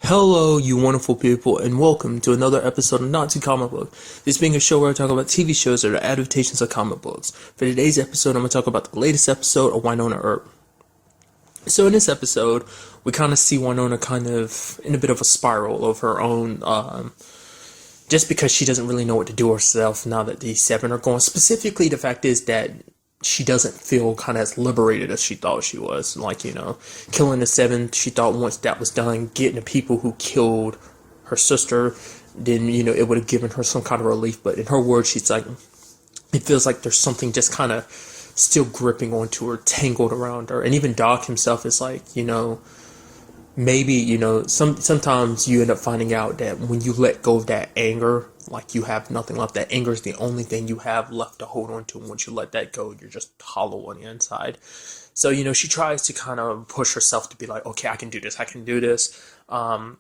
Hello, you wonderful people, and welcome to another episode of Not Too Comic Book. This being a show where I talk about TV shows that are adaptations of comic books. For today's episode, I'm going to talk about the latest episode of Wynonna Earp. So in this episode, we kind of see Wynonna kind of in a bit of a spiral of her own, just because she doesn't really know what to do herself now that these seven are gone. Specifically, the fact is that she doesn't feel kind of as liberated as she thought she was. Like, killing the seven, she thought once that was done, getting the people who killed her sister, then, it would have given her some kind of relief. But in her words, she's like, it feels like there's something just kind of still gripping onto her, tangled around her. And even Doc himself is like, maybe, sometimes you end up finding out that when you let go of that anger, like you have nothing left. That anger is the only thing you have left to hold on to. And once you let that go, you're just hollow on the inside. So, she tries to kind of push herself to be like, okay, I can do this. I can do this. Kind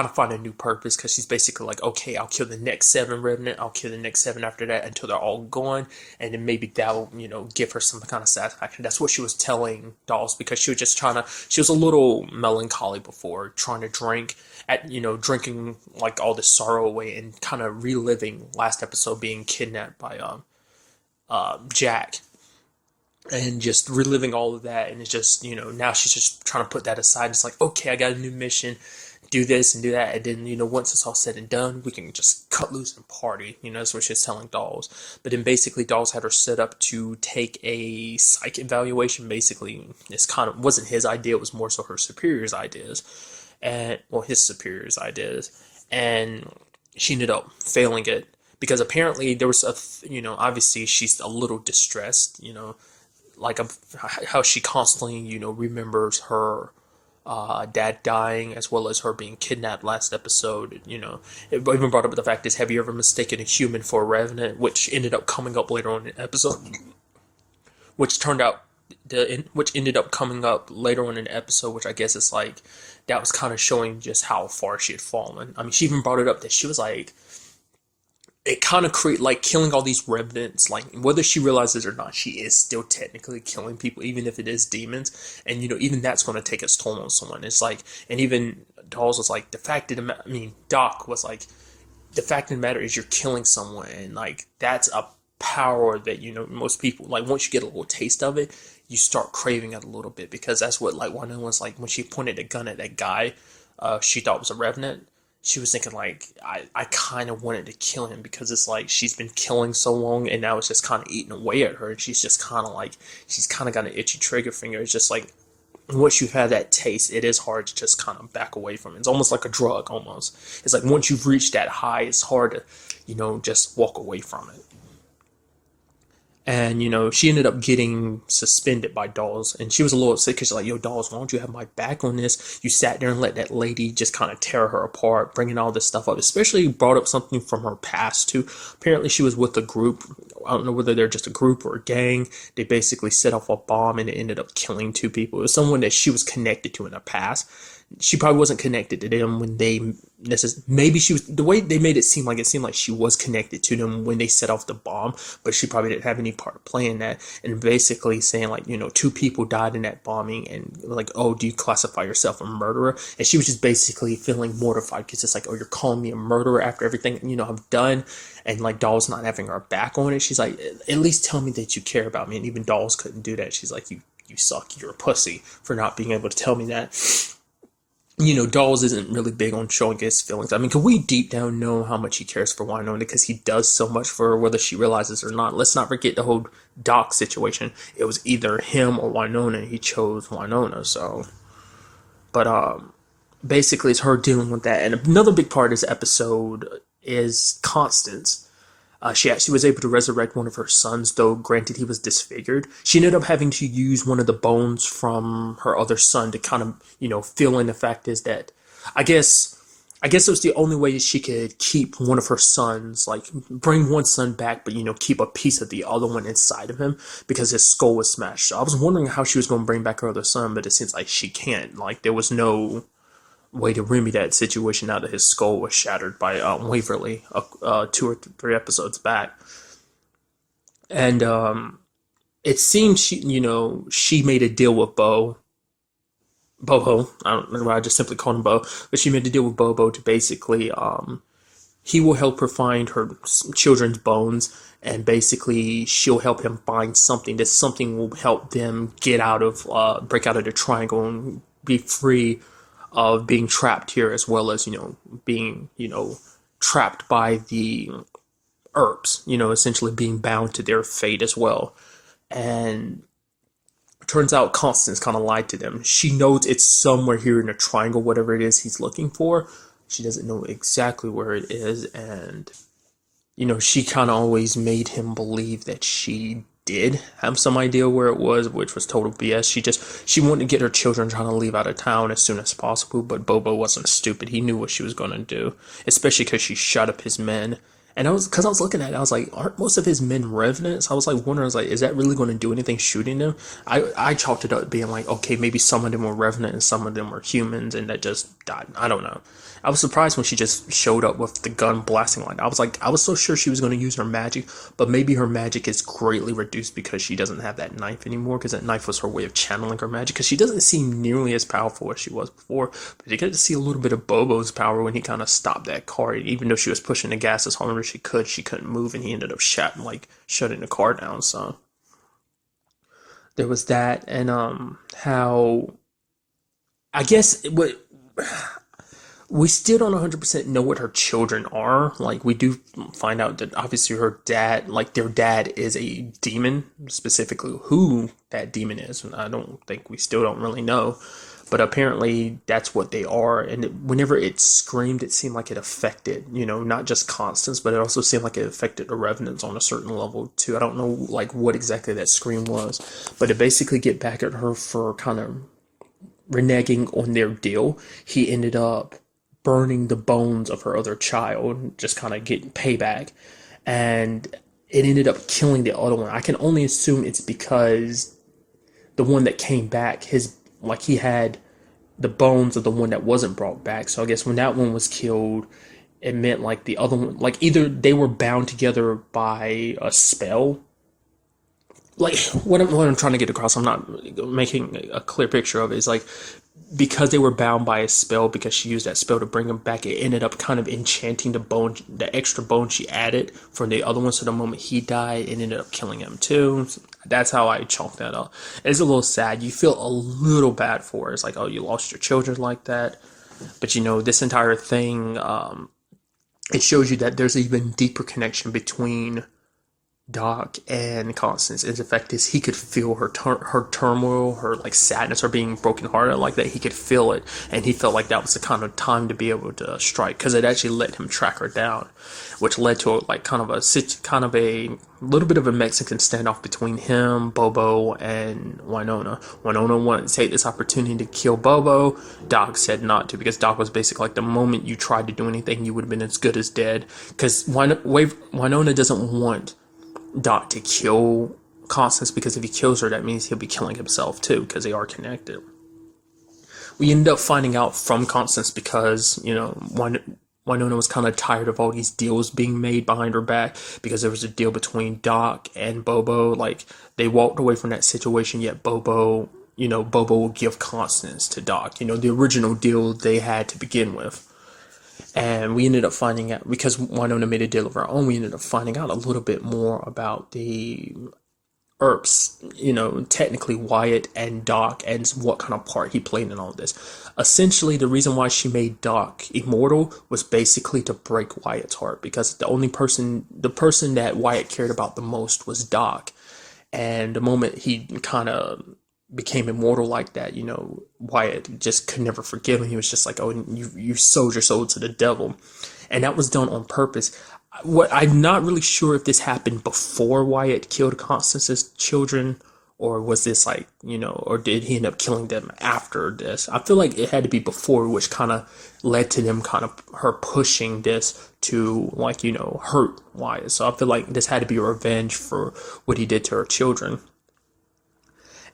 of find a new purpose, because she's basically like, okay, I'll kill the next seven Revenant. I'll kill the next seven after that until they're all gone. And then maybe that'll, give her some kind of satisfaction. That's what she was telling Dolls, because she was just she was a little melancholy before, trying to drink drinking like all this sorrow away and kind of reliving last episode being kidnapped by Jack. And just reliving all of that, and it's just, now she's just trying to put that aside. It's like, okay, I got a new mission, do this and do that, and then, once it's all said and done, we can just cut loose and party, that's what she's telling Dolls. But then basically Dolls had her set up to take a psych evaluation. Basically, it's kind of wasn't his idea, it was more so her superior's ideas, and, well, his superior's ideas, and she ended up failing it, because apparently there was obviously she's a little distressed, like how she constantly, remembers her dad dying, as well as her being kidnapped last episode. It even brought up the fact is, have you ever mistaken a human for a revenant, which ended up coming up later on in the episode, which ended up coming up later on in the episode, which I guess is like, that was kind of showing just how far she had fallen. I mean, she even brought it up that she was like, it kind of create like killing all these revenants, like whether she realizes or not, she is still technically killing people, even if it is demons. And even that's going to take its toll on someone. It's like, and even Dolls was like, Doc was like, the fact of the matter is you're killing someone, and like that's a power that most people, like, once you get a little taste of it, you start craving it a little bit, because that's what, like, one was like, when she pointed a gun at that guy she thought was a revenant. She was thinking, like, I kind of wanted to kill him, because it's like she's been killing so long, and now it's just kind of eating away at her, and she's just kind of like, she's kind of got an itchy trigger finger. It's just like, once you've had that taste, it is hard to just kind of back away from it. It's almost like a drug, almost. It's like once you've reached that high, it's hard to, just walk away from it. And, she ended up getting suspended by Dolls. And she was a little upset, because she's like, yo, Dolls, why don't you have my back on this? You sat there and let that lady just kind of tear her apart, bringing all this stuff up. Especially brought up something from her past, too. Apparently, she was with a group. I don't know whether they're just a group or a gang. They basically set off a bomb, and it ended up killing two people. It was someone that she was connected to in the past. She probably wasn't connected to them when they maybe she was, the way they made it seemed like she was connected to them when they set off the bomb, but she probably didn't have any part of playing that. And basically saying, like, two people died in that bombing, and like, oh, do you classify yourself a murderer? And she was just basically feeling mortified, because it's like, oh, you're calling me a murderer after everything I've done. And like, Dolls not having her back on it, she's like, at least tell me that you care about me. And even Dolls couldn't do that. She's like, you suck, you're a pussy for not being able to tell me that. Dolls isn't really big on showing his feelings. I mean, can we deep down know how much he cares for Wynonna, because he does so much for her, whether she realizes or not? Let's not forget the whole Doc situation. It was either him or Wynonna, and he chose Wynonna. So, but basically, it's her dealing with that. And another big part of this episode is Constance. She actually was able to resurrect one of her sons, though granted he was disfigured. She ended up having to use one of the bones from her other son to kind of, fill in the fact is that, I guess it was the only way she could keep one of her sons, like bring one son back, but keep a piece of the other one inside of him, because his skull was smashed. So I was wondering how she was going to bring back her other son, but it seems like she can't. Like, there was no way to remedy that situation now that his skull was shattered by Waverly 2 or 3 episodes back. And it seems she made a deal with Bo Bobo. I don't know why I just simply called him Bo, but she made a deal with Bobo to basically he will help her find her children's bones, and basically she'll help him find something. This something will help them get out of break out of the triangle and be free of being trapped here, as well as being trapped by the herbs. Essentially being bound to their fate as well. And turns out Constance kind of lied to them. She knows it's somewhere here in the triangle, whatever it is he's looking for. She doesn't know exactly where it is, and she kind of always made him believe that she did have some idea where it was, which was total BS. She wanted to get her children trying to leave out of town as soon as possible, but Bobo wasn't stupid. He knew what she was going to do, especially because she shut up his men. And I was looking at it, I was like, aren't most of his men revenants? I was like wondering, I was like, is that really going to do anything shooting them? I chalked it up being like, okay, maybe some of them were revenant and some of them were humans and that just died. I don't know. I was surprised when she just showed up with the gun blasting like that. I was so sure she was going to use her magic, but maybe her magic is greatly reduced because she doesn't have that knife anymore, because that knife was her way of channeling her magic, because she doesn't seem nearly as powerful as she was before. But you get to see a little bit of Bobo's power when he kind of stopped that car. Even though she was pushing the gas as hard as she couldn't move, and he ended up shutting the car down. So there was that. And how, I guess, what we still don't 100% know what her children are. Like, we do find out that obviously her dad, their dad is a demon. Specifically who that demon is, and I don't think we still don't really know. But apparently that's what they are. And whenever it screamed, it seemed like it affected, not just Constance, but it also seemed like it affected the Revenants on a certain level too. I don't know what exactly that scream was, but to basically get back at her for kind of reneging on their deal, he ended up burning the bones of her other child, just kind of getting payback. And it ended up killing the other one. I can only assume it's because the one that came back, he had the bones of the one that wasn't brought back. So I guess when that one was killed, it meant the other one, either they were bound together by a spell. What I'm trying to get across, I'm not making a clear picture of it, is because they were bound by a spell, because she used that spell to bring them back, it ended up kind of enchanting the extra bone she added from the other one. So the moment he died, it ended up killing him too. So that's how I chalked that up. It's a little sad. You feel a little bad for her. It's like, oh, you lost your children like that. But this entire thing, it shows you that there's an even deeper connection between Doc and Constance. Its effect is he could feel her turmoil, her sadness, her being brokenhearted like that. He could feel it, and he felt like that was the kind of time to be able to strike, because it actually let him track her down, which led to kind of a little bit of a Mexican standoff between him, Bobo, and Wynonna. Wynonna wanted to take this opportunity to kill Bobo. Doc said not to, because Doc was basically the moment you tried to do anything, you would have been as good as dead, because Wynonna doesn't want Doc to kill Constance, because if he kills her, that means he'll be killing himself too, because they are connected. We ended up finding out from Constance because, Wynonna was kind of tired of all these deals being made behind her back, because there was a deal between Doc and Bobo. They walked away from that situation, yet Bobo will give Constance to Doc, the original deal they had to begin with. And we ended up finding out, because Wynonna made a deal of her own, we ended up finding out a little bit more about the Earps, technically Wyatt and Doc, and what kind of part he played in all of this. Essentially, the reason why she made Doc immortal was basically to break Wyatt's heart, because the person that Wyatt cared about the most was Doc. And the moment he kind of became immortal like that, Wyatt just could never forgive him. He was just like, oh, you sold your soul to the devil. And that was done on purpose. I'm not really sure if this happened before Wyatt killed Constance's children, or was this or did he end up killing them after this? I feel like it had to be before, which kind of led to them her pushing this to hurt Wyatt. So I feel like this had to be a revenge for what he did to her children.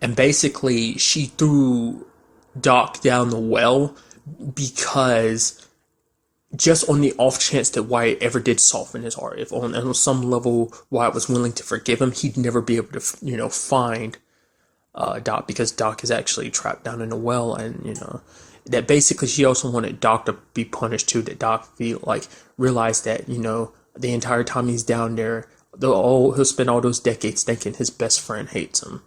And basically, she threw Doc down the well because, just on the off chance that Wyatt ever did soften his heart, if on some level Wyatt was willing to forgive him, he'd never be able to, find Doc, because Doc is actually trapped down in a well, and that basically she also wanted Doc to be punished too. That Doc feel like realized that the entire time he's down there, he'll spend all those decades thinking his best friend hates him,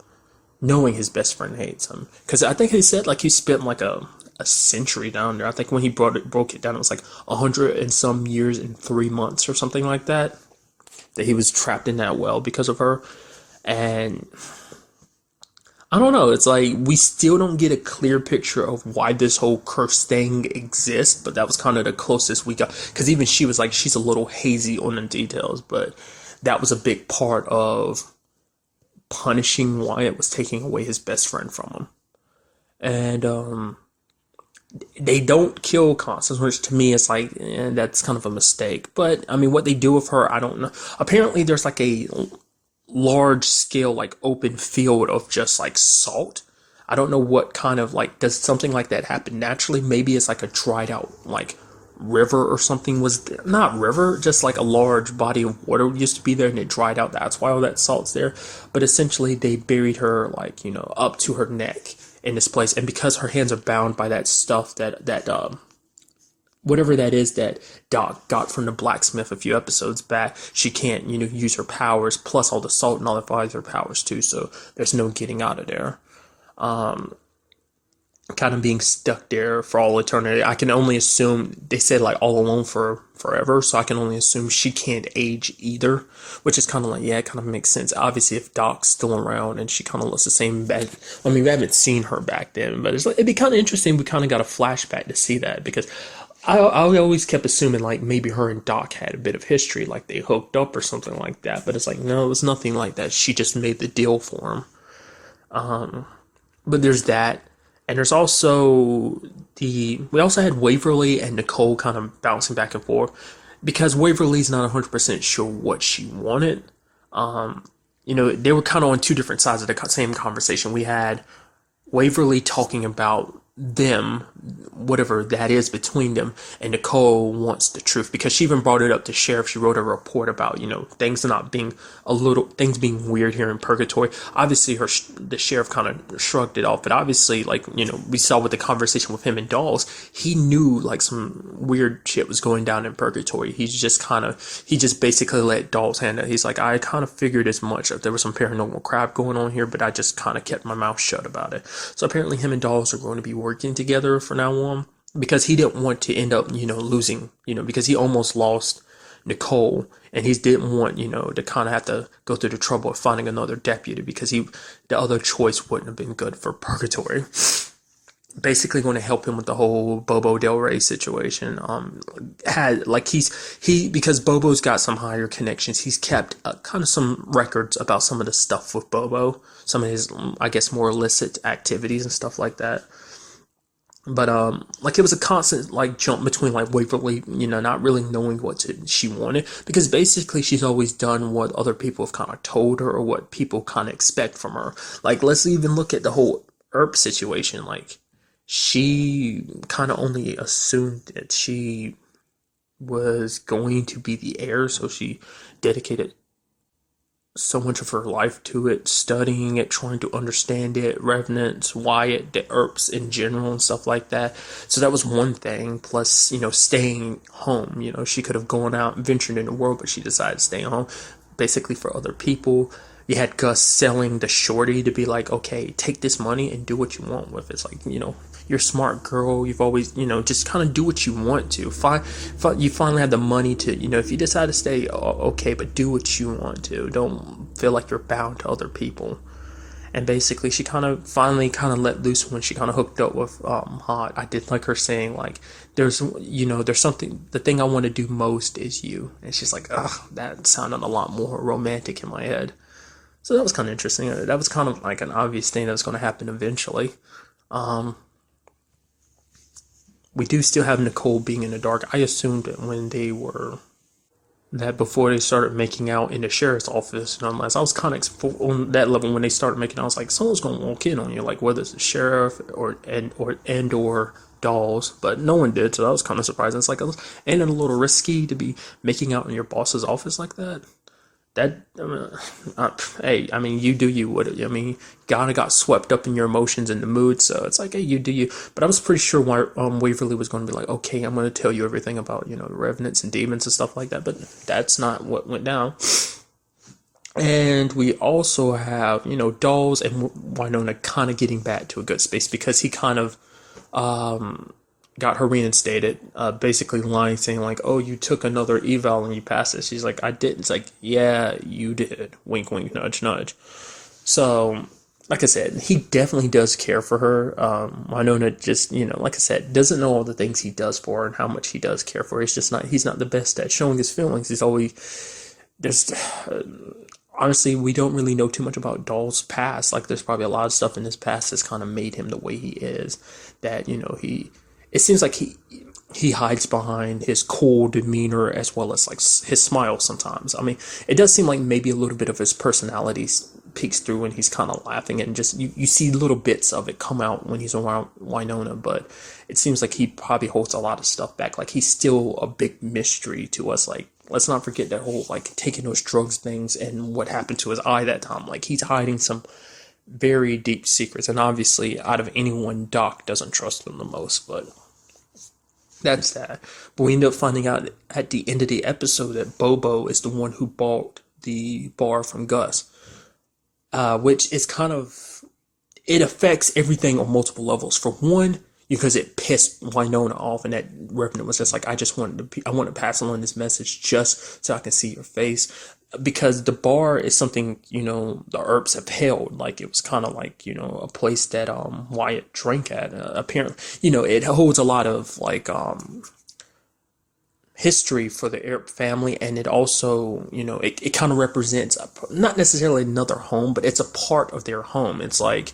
knowing his best friend hates him. Because I think he said like he spent like a century down there. I think when he broke it down, it was like 100 and some years and 3 months or something like that. That he was trapped in that well because of her, and I don't know. It's like we still don't get a clear picture of why this whole curse thing exists, but that was kind of the closest we got. Because even she was like, she's a little hazy on the details, but that was a big part of punishing Wyatt, was taking away his best friend from him. And they don't kill Constance, which to me is like, that's kind of a mistake. But I mean, what they do with her, I don't know. Apparently, there's like a large scale like open field of just like salt. I don't know what kind of like, does something like that happen naturally? Maybe it's like a dried out like river or something, was there. Not river, just like a large body of water used to be there and it dried out. That's why all that salt's there. But essentially they buried her like up to her neck in this place, and because her hands are bound by that stuff that whatever that is that Doc got from the blacksmith a few episodes back, she can't, use her powers, plus all the salt nullifies her powers too, so there's no getting out of there. Kind of being stuck there for all eternity. I can only assume, they said like all alone for forever, so I can only assume she can't age either, which is kind of like, yeah, it kind of makes sense. Obviously, if Doc's still around and she kind of looks the same back, I mean, we haven't seen her back then, but it'd be kind of interesting. We kind of got a flashback to see that, because I always kept assuming like maybe her and Doc had a bit of history, like they hooked up or something like that. But it's like, no, it was nothing like that. She just made the deal for him. But there's that, and there's also we also had Waverly and Nicole kind of bouncing back and forth, because Waverly's not 100% sure what she wanted. They were kind of on two different sides of the same conversation. We had Waverly talking about them, whatever that is between them, and Nicole wants the truth, because she even brought it up to Sheriff. She wrote a report about things not being things being weird here in Purgatory. Obviously the Sheriff kind of shrugged it off, but obviously like we saw with the conversation with him and Dawes, he knew like some weird shit was going down in Purgatory. He just basically let Dawes handle it. He's like, I kind of figured as much. There was some paranormal crap going on here, but I just kind of kept my mouth shut about it. So apparently him and Dawes are going to be working together for now on, because he didn't want to end up losing, because he almost lost Nicole, and he didn't want to kind of have to go through the trouble of finding another deputy, because the other choice wouldn't have been good for Purgatory. Basically going to help him with the whole Bobo Del Rey situation. Because Bobo's got some higher connections, he's kept kind of some records about some of the stuff with Bobo, some of his, I guess, more illicit activities and stuff like that. But like it was a constant like jump between like Waverly, not really knowing what she wanted, because basically she's always done what other people have kind of told her, or what people kind of expect from her. Like, let's even look at the whole Earp situation. Like, she kind of only assumed that she was going to be the heir, so she dedicated so much of her life to it, studying it, trying to understand it, Revenants, Wyatt, the Earps in general, and stuff like that. So that was one thing. Plus, staying home. She could have gone out and ventured in the world, but she decided to stay home, basically for other people. You had Gus selling the shorty to be like, okay, take this money and do what you want with it. It's like, you're a smart girl. You've always, just kind of do what you want to. You finally have the money to, if you decide to stay, okay, but do what you want to. Don't feel like you're bound to other people. And basically, she finally let loose when she kind of hooked up with Hot. I did like her saying, like, there's something, the thing I want to do most is you. And she's like, ugh, that sounded a lot more romantic in my head. So that was kind of interesting. That was kind of like an obvious thing that was going to happen eventually. We do still have Nicole being in the dark. I assumed that before they started making out in the sheriff's office, and unless I was kind of on that level when they started making out, I was like, someone's going to walk in on you, like whether it's the sheriff or Dawes, but no one did, so that was kind of surprising. It's like, ain't it a little risky to be making out in your boss's office like that? That hey, I mean, you do you. What I mean, kind of got swept up in your emotions and the mood, so it's like, hey, you do you. But I was pretty sure Waverly was going to be like, okay, I'm going to tell you everything about the revenants and demons and stuff like that. But that's not what went down. And we also have Dolls and Wynonna kind of getting back to a good space because he kind of got her reinstated, basically lying, saying like, "Oh, you took another eval and you passed it." She's like, "I didn't." It's like, "Yeah, you did." Wink, wink, nudge, nudge. So, like I said, he definitely does care for her. Wynonna just, like I said, doesn't know all the things he does for her and how much he does care for her. It's just not. He's not the best at showing his feelings. He's always there's. Honestly, we don't really know too much about Doll's past. Like, there's probably a lot of stuff in his past that's kind of made him the way he is. That he it seems like he hides behind his cool demeanor as well as like his smile sometimes. I mean, it does seem like maybe a little bit of his personality peeks through when he's kind of laughing, and just you see little bits of it come out when he's around Wynonna, but it seems like he probably holds a lot of stuff back. Like, he's still a big mystery to us. Like, let's not forget that whole like taking those drugs things and what happened to his eye that time. Like, he's hiding some very deep secrets, and obviously out of anyone, Doc doesn't trust him the most, but that's that. But we end up finding out at the end of the episode that Bobo is the one who bought the bar from Gus, which is kind of, it affects everything on multiple levels. For one, because it pissed Wynonna off, and that Revenant was just like, I want to pass along this message just so I can see your face. Because the bar is something, the Earps have held. Like, it was kind of like, a place that Wyatt drank at. Apparently, it holds a lot of like history for the Earp family, and it also, it kind of represents not necessarily another home, but it's a part of their home. It's like,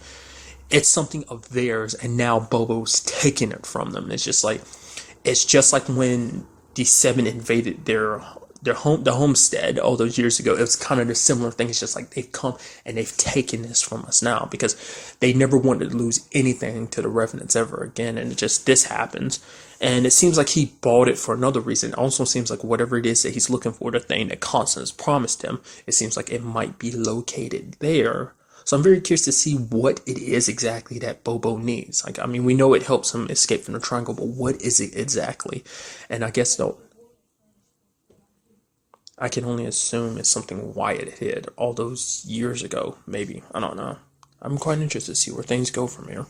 it's something of theirs, and now Bobo's taking it from them. It's just like when the Seven invaded their home, the homestead, all those years ago. It was kind of a similar thing. It's just like they've come and they've taken this from us now, because they never wanted to lose anything to the Revenants ever again, and this happens. And it seems like he bought it for another reason. It also seems like whatever it is that he's looking for, the thing that Constance promised him, it seems like it might be located there. So I'm very curious to see what it is exactly that Bobo needs. Like, I mean, we know it helps him escape from the triangle, but what is it exactly? And I guess, though, I can only assume it's something Wyatt hid all those years ago, maybe. I don't know. I'm quite interested to see where things go from here.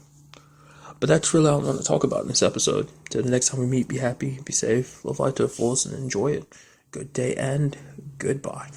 But that's really all I want to talk about in this episode. Till the next time we meet, be happy, be safe, live life to the fullest, and enjoy it. Good day and goodbye.